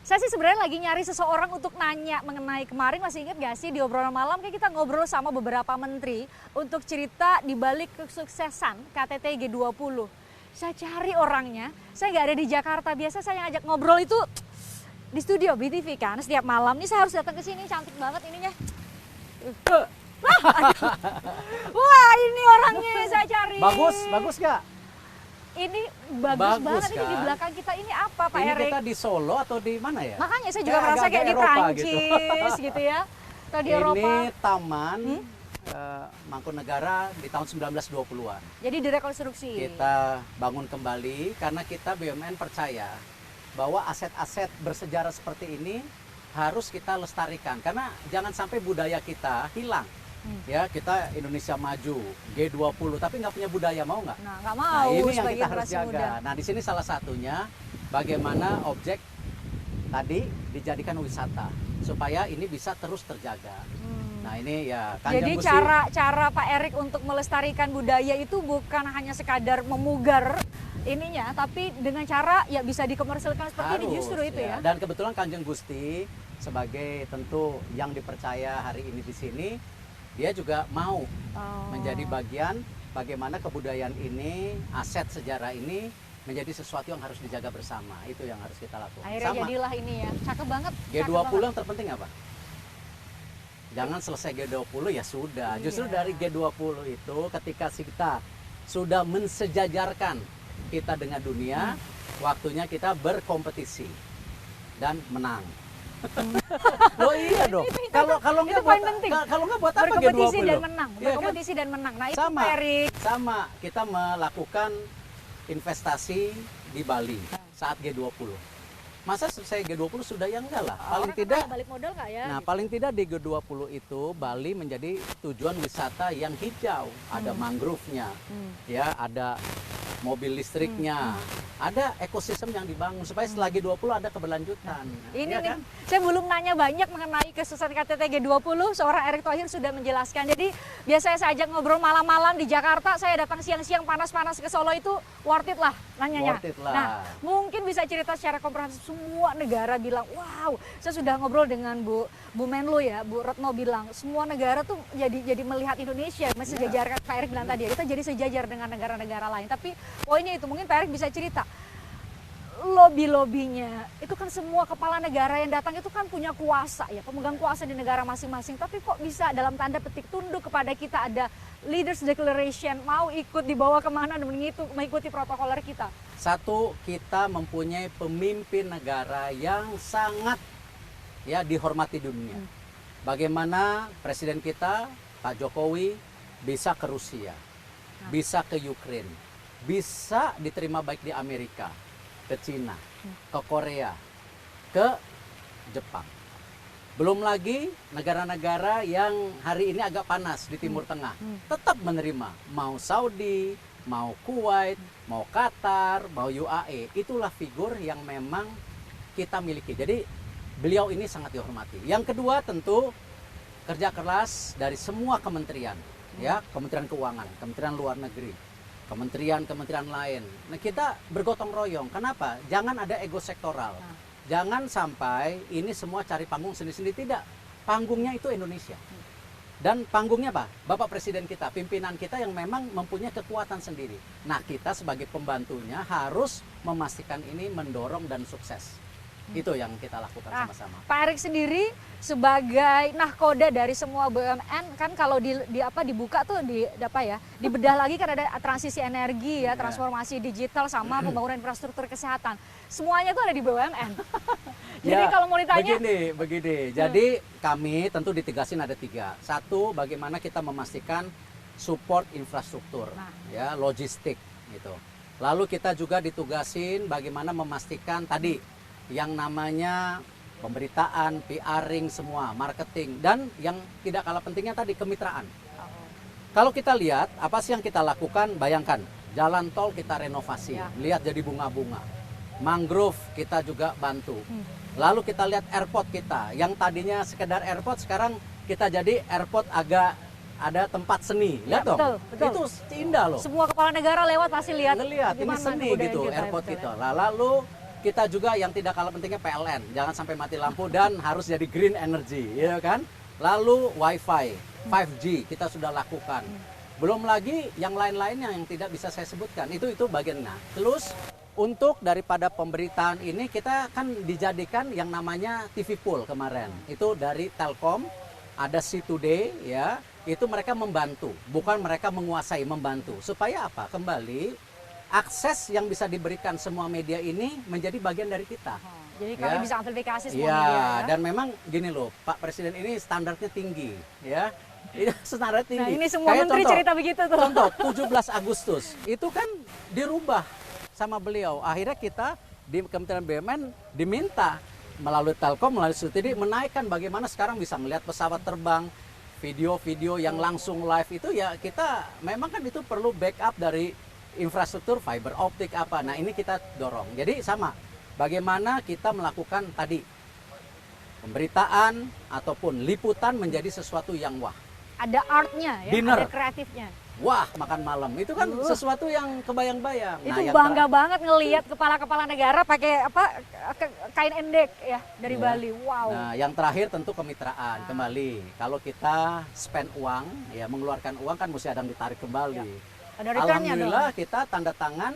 Saya sih sebenarnya lagi nyari seseorang untuk nanya mengenai kemarin, masih ingat gak sih di obrolan malam kayak kita ngobrol sama beberapa menteri untuk cerita di balik kesuksesan KTT G20. Saya cari orangnya, saya nggak ada di Jakarta. Biasa saya ngajak ngobrol itu di studio BTV kan setiap malam. Ini saya harus datang ke sini, cantik banget ininya. Wah, ini orangnya yang saya cari. Bagus gak? Ini bagus banget kan? Ini di belakang kita ini apa Pak Ini Erik? kita di Solo atau di mana ya? Makanya saya juga merasa kayak di Eropa Prancis gitu ya. Atau di Eropa. Ini taman Mangkunegaran di tahun 1920-an. Jadi direkonstruksi. Kita bangun kembali karena kita BUMN percaya bahwa aset-aset bersejarah seperti ini harus kita lestarikan karena jangan sampai budaya kita hilang. Ya, kita Indonesia maju, G20, tapi nggak punya budaya, mau nggak? Nah, nggak mau. Nah, ini yang sebagai kita harus generasi jaga. muda. Nah, di sini salah satunya bagaimana objek tadi dijadikan wisata supaya ini bisa terus terjaga. Nah, ini ya Kanjeng Jadi Gusti. cara Pak Erik untuk melestarikan budaya itu bukan hanya sekadar memugar ininya, tapi dengan cara ya bisa dikomersilkan seperti ini justru itu ya. Dan kebetulan Kanjeng Gusti sebagai tentu yang dipercaya hari ini di sini, dia juga mau menjadi bagian bagaimana kebudayaan ini, aset sejarah ini menjadi sesuatu yang harus dijaga bersama. Itu yang harus kita lakukan. Akhirnya jadilah ini ya. Cakep banget. G20 yang terpenting apa? Jangan selesai G20 ya sudah. Justru dari G20 itu ketika kita sudah mensejajarkan kita dengan dunia, waktunya kita berkompetisi dan menang. Loh iya dong. Kalau nggak buat apa berkompetisi G20? dan menang. Iya Berkompetisi dan menang. Nah, itu sama, Pak Erik. sama kita melakukan investasi di Bali saat G20. Masa selesai G20 sudah ya enggak lah. Paling tidak balik modal nggak ya? Nah, paling tidak di G20 itu Bali menjadi tujuan wisata yang hijau. Ada mangrove-nya. Ya, ada mobil listriknya. Ada ekosistem yang dibangun supaya setelah G20 ada keberlanjutan. Ini ya nih, kan? saya belum nanya banyak mengenai kesuksesan KTT G20, seorang Erick Thohir sudah menjelaskan. Jadi biasanya saya ajak ngobrol malam-malam di Jakarta, saya datang siang-siang panas-panas ke Solo itu worth it lah nanyanya. Worth it lah. Nah, mungkin bisa cerita secara komprehensif, semua negara bilang, wow, saya sudah ngobrol dengan Bu Menlu ya, Bu Retno bilang, semua negara tuh jadi melihat Indonesia, masih sejajar Pak Erik bilang tadi, kita jadi sejajar dengan negara-negara lain. Tapi poinnya itu, mungkin Pak Erik bisa cerita, lobby-lobbynya itu kan semua kepala negara yang datang itu kan punya kuasa ya, pemegang kuasa di negara masing-masing, tapi kok bisa dalam tanda petik tunduk kepada kita, ada leaders declaration, mau ikut dibawa kemana dan mengikuti protokoler kita. Satu, kita mempunyai pemimpin negara yang sangat ya dihormati dunia. Bagaimana presiden kita Pak Jokowi bisa ke Rusia, bisa ke Ukraina, bisa diterima baik di Amerika, ke Cina, ke Korea, ke Jepang. Belum lagi negara-negara yang hari ini agak panas di Timur Tengah, tetap menerima, mau Saudi, mau Kuwait, mau Qatar, mau UAE. Itulah figur yang memang kita miliki. Jadi beliau ini sangat dihormati. Yang kedua tentu kerja keras dari semua kementerian, ya, Kementerian Keuangan, Kementerian Luar Negeri, kementerian-kementerian lain. Nah, kita bergotong royong. Kenapa? Jangan ada ego sektoral. Jangan sampai ini semua cari panggung sendiri-sendiri. Tidak. Panggungnya itu Indonesia. Dan panggungnya apa? Bapak Presiden kita, pimpinan kita yang memang mempunyai kekuatan sendiri. Nah, kita sebagai pembantunya harus memastikan ini mendorong dan sukses. Itu yang kita lakukan sama-sama. Pak Erik sendiri sebagai nahkoda dari semua BUMN kan, kalau dibuka tuh dibedah lagi kan ada transisi energi ya, transformasi digital sama pembangunan infrastruktur kesehatan. Semuanya tuh ada di BUMN. Jadi kalau mau ditanya begini. Jadi kami tentu ditegasin ada 3. Satu, bagaimana kita memastikan support infrastruktur, ya, logistik gitu. Lalu kita juga ditugasin bagaimana memastikan tadi yang namanya pemberitaan, PR-ing semua, marketing, dan yang tidak kalah pentingnya tadi kemitraan. Kalau kita lihat apa sih yang kita lakukan, bayangkan jalan tol kita renovasi, lihat jadi bunga-bunga. Mangrove kita juga bantu. Lalu kita lihat airport kita, yang tadinya sekedar airport sekarang kita jadi airport agak ada tempat seni. Lihat dong, betul. itu indah loh. Semua kepala negara lewat pasti lihat Ngelihat ini seni gitu airport kita. Lalu kita juga yang tidak kalah pentingnya PLN, jangan sampai mati lampu dan harus jadi green energy, ya kan? Lalu WiFi, 5G kita sudah lakukan. Belum lagi yang lain-lainnya yang tidak bisa saya sebutkan. Itu bagiannya. Terus untuk daripada pemberitaan ini kita kan dijadikan yang namanya TV Pool kemarin. Itu dari Telkom, ada C Today ya. Itu mereka membantu, bukan mereka menguasai, membantu. Supaya apa? Kembali akses yang bisa diberikan semua media ini menjadi bagian dari kita. Jadi kami bisa amplifikasi semua ya, media. Ya, dan memang gini loh, Pak Presiden ini standarnya tinggi, ya. Ini standar tinggi. Nah, ini semua Kayak menteri contoh, cerita begitu tuh. Contoh 17 Agustus itu kan dirubah sama beliau. Akhirnya kita di Kementerian BUMN diminta melalui Telkom, melalui Sutidi menaikkan bagaimana sekarang bisa melihat pesawat terbang, video-video yang langsung live itu ya kita memang kan itu perlu backup dari infrastruktur fiber optik apa. Nah, ini kita dorong. Jadi sama, bagaimana kita melakukan tadi pemberitaan ataupun liputan menjadi sesuatu yang wah. Ada artnya ya, Dinner. ada kreatifnya. Wah, makan malam. Itu kan sesuatu yang kebayang-bayang. Itu yang bangga banget ngelihat kepala-kepala negara pakai kain endek ya dari Ya. Bali. Wow. Nah, yang terakhir tentu kemitraan kembali. Kalau kita spend uang, ya mengeluarkan uang kan mesti ada yang ditarik kembali. Ada returnnya dong. Alhamdulillah kita tanda tangan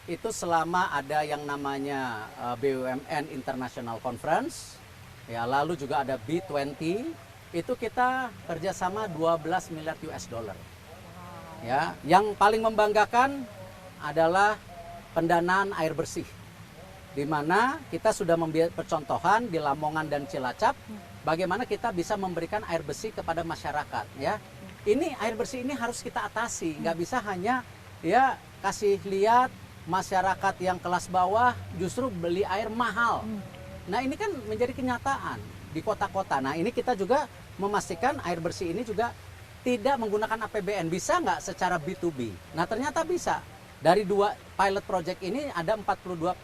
itu selama ada yang namanya BUMN International Conference, ya lalu juga ada B20, itu kita kerjasama 12 miliar US dollar. Ya, yang paling membanggakan adalah pendanaan air bersih, di mana kita sudah membuat percontohan di Lamongan dan Cilacap, bagaimana kita bisa memberikan air bersih kepada masyarakat. Ya, ini air bersih ini harus kita atasi, nggak bisa hanya ya kasih lihat masyarakat yang kelas bawah justru beli air mahal. Nah, ini kan menjadi kenyataan di kota-kota. Nah, ini kita juga memastikan air bersih ini juga tidak menggunakan APBN. Bisa nggak secara B2B? Nah, ternyata bisa. Dari 2 pilot project ini ada 42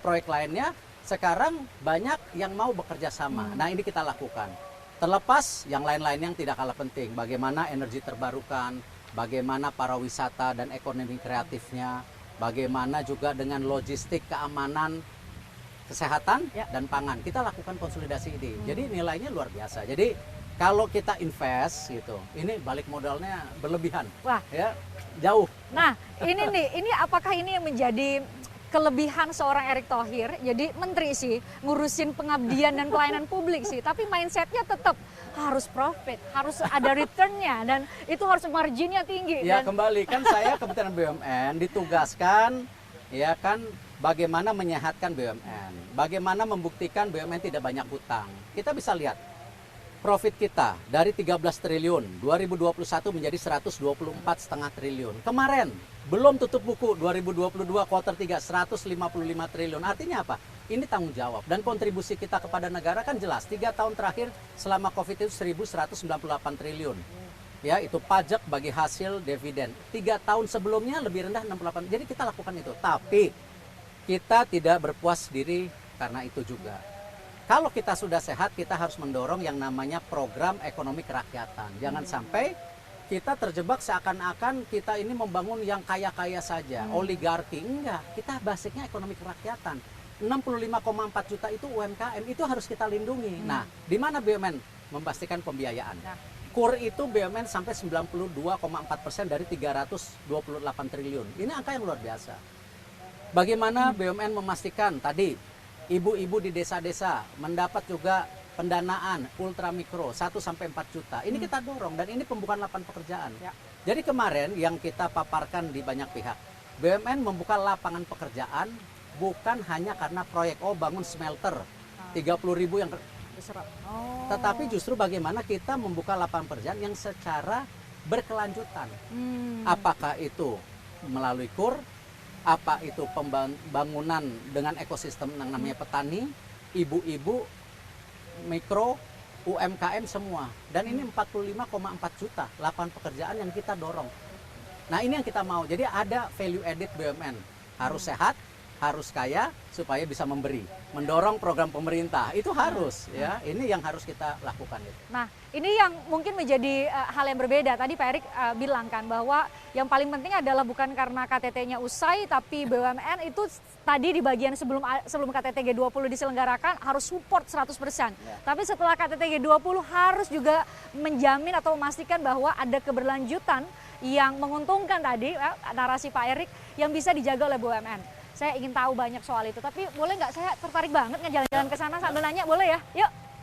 proyek lainnya. Sekarang banyak yang mau bekerja sama. Nah, ini kita lakukan. Terlepas yang lain-lain yang tidak kalah penting. Bagaimana energi terbarukan, bagaimana pariwisata dan ekonomi kreatifnya, bagaimana juga dengan logistik, keamanan, kesehatan, dan pangan. Kita lakukan konsolidasi ini. Jadi nilainya luar biasa. Jadi kalau kita invest gitu, ini balik modalnya berlebihan. Wah, ya jauh. Nah, ini apakah ini yang menjadi kelebihan seorang Erick Thohir? Jadi menteri sih, ngurusin pengabdian dan pelayanan publik sih, tapi mindsetnya tetap harus profit, harus ada returnnya, dan itu harus marginnya tinggi. Ya dan kembali kan saya Kementerian BUMN ditugaskan, ya kan bagaimana menyehatkan BUMN, bagaimana membuktikan BUMN tidak banyak hutang. Kita bisa lihat profit kita dari 13 triliun 2021 menjadi 124,5 triliun. Kemarin belum tutup buku 2022 kuartal 3 155 triliun. Artinya apa? Ini tanggung jawab dan kontribusi kita kepada negara kan jelas. 3 tahun terakhir selama Covid itu 1.198 triliun. Ya, itu pajak bagi hasil dividen. 3 tahun sebelumnya lebih rendah 68. Jadi kita lakukan itu. Tapi kita tidak berpuas diri karena itu juga. Kalau kita sudah sehat, kita harus mendorong yang namanya program ekonomi kerakyatan. Jangan sampai kita terjebak seakan-akan kita ini membangun yang kaya-kaya saja, oligarki. Enggak, kita basicnya ekonomi kerakyatan. 65,4 juta itu UMKM, itu harus kita lindungi. Nah, di mana BUMN memastikan pembiayaan? KUR itu BUMN sampai 92,4% dari 328 triliun. Ini angka yang luar biasa. Bagaimana BUMN memastikan tadi ibu-ibu di desa-desa mendapat juga pendanaan ultra mikro 1-4 juta. Ini kita dorong dan ini pembukaan lapangan pekerjaan. Jadi kemarin yang kita paparkan di banyak pihak, BUMN membuka lapangan pekerjaan bukan hanya karena proyek bangun smelter 30.000 yang tetapi justru bagaimana kita membuka lapangan pekerjaan yang secara berkelanjutan. Apakah itu melalui KUR, apa itu pembangunan dengan ekosistem yang namanya petani, ibu-ibu, mikro, UMKM semua. Dan ini 45,4 juta lapangan pekerjaan yang kita dorong. Nah, ini yang kita mau. Jadi ada value added BUMN. Harus sehat, harus kaya supaya bisa memberi, mendorong program pemerintah itu harus ya. Ini yang harus kita lakukan itu. Nah, ini yang mungkin menjadi hal yang berbeda. Tadi Pak Erik bilang kan bahwa yang paling penting adalah bukan karena KTT-nya usai, tapi BUMN itu tadi di bagian sebelum KTT G20 diselenggarakan harus support 100%. Ya. Tapi setelah KTT G20 harus juga menjamin atau memastikan bahwa ada keberlanjutan yang menguntungkan tadi narasi Pak Erik yang bisa dijaga oleh BUMN. Saya ingin tahu banyak soal itu, tapi boleh nggak, saya tertarik banget ngejalan-jalan ke sana sambil nanya, boleh ya? Yuk.